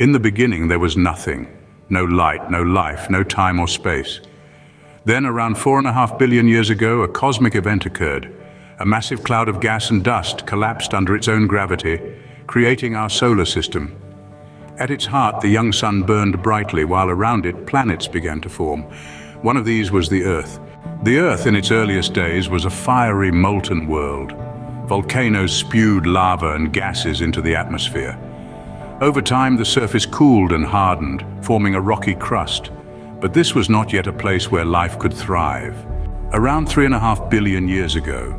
In the beginning there was nothing. No light, no life, no time or space. Then, around 4.5 billion years ago, a cosmic event occurred. A massive cloud of gas and dust collapsed under its own gravity, creating our solar system. At its heart, the young sun burned brightly, while around it, planets began to form. One of these was the Earth. The Earth, in its earliest days, was a fiery, molten world. Volcanoes spewed lava and gases into the atmosphere. Over time, the surface cooled and hardened, forming a rocky crust. But this was not yet a place where life could thrive. Around 3.5 billion years ago,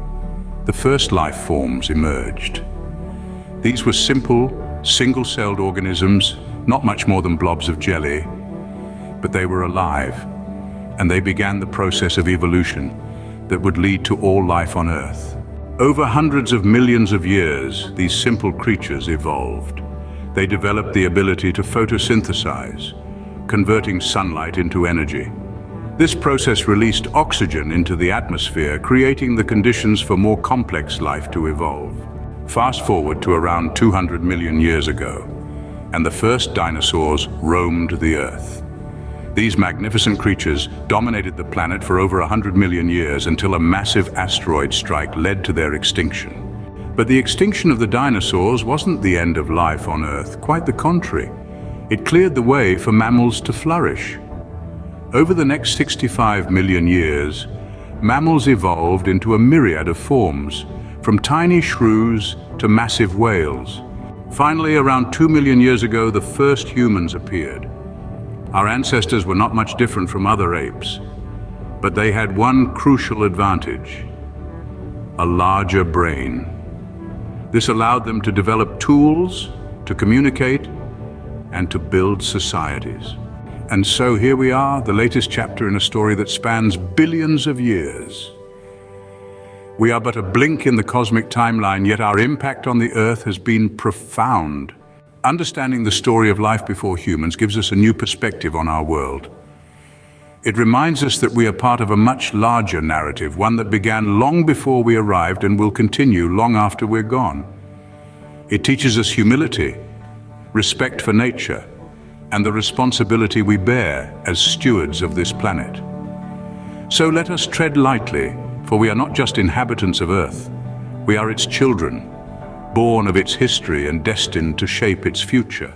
the first life forms emerged. These were simple, single-celled organisms, not much more than blobs of jelly, but they were alive, and they began the process of evolution that would lead to all life on Earth. Over hundreds of millions of years, these simple creatures evolved. They developed the ability to photosynthesize, converting sunlight into energy. This process released oxygen into the atmosphere, creating the conditions for more complex life to evolve. Fast forward to around 200 million years ago, and the first dinosaurs roamed the Earth. These magnificent creatures dominated the planet for over 100 million years until a massive asteroid strike led to their extinction. But the extinction of the dinosaurs wasn't the end of life on Earth, quite the contrary. It cleared the way for mammals to flourish. Over the next 65 million years, mammals evolved into a myriad of forms, from tiny shrews to massive whales. Finally, around 2 million years ago, the first humans appeared. Our ancestors were not much different from other apes, but they had one crucial advantage: a larger brain. This allowed them to develop tools, to communicate, and to build societies. And so here we are, the latest chapter in a story that spans billions of years. We are but a blink in the cosmic timeline, yet our impact on the Earth has been profound. Understanding the story of life before humans gives us a new perspective on our world. It reminds us that we are part of a much larger narrative, one that began long before we arrived and will continue long after we're gone. It teaches us humility, respect for nature, and the responsibility we bear as stewards of this planet. So let us tread lightly, for we are not just inhabitants of Earth. We are its children, born of its history and destined to shape its future.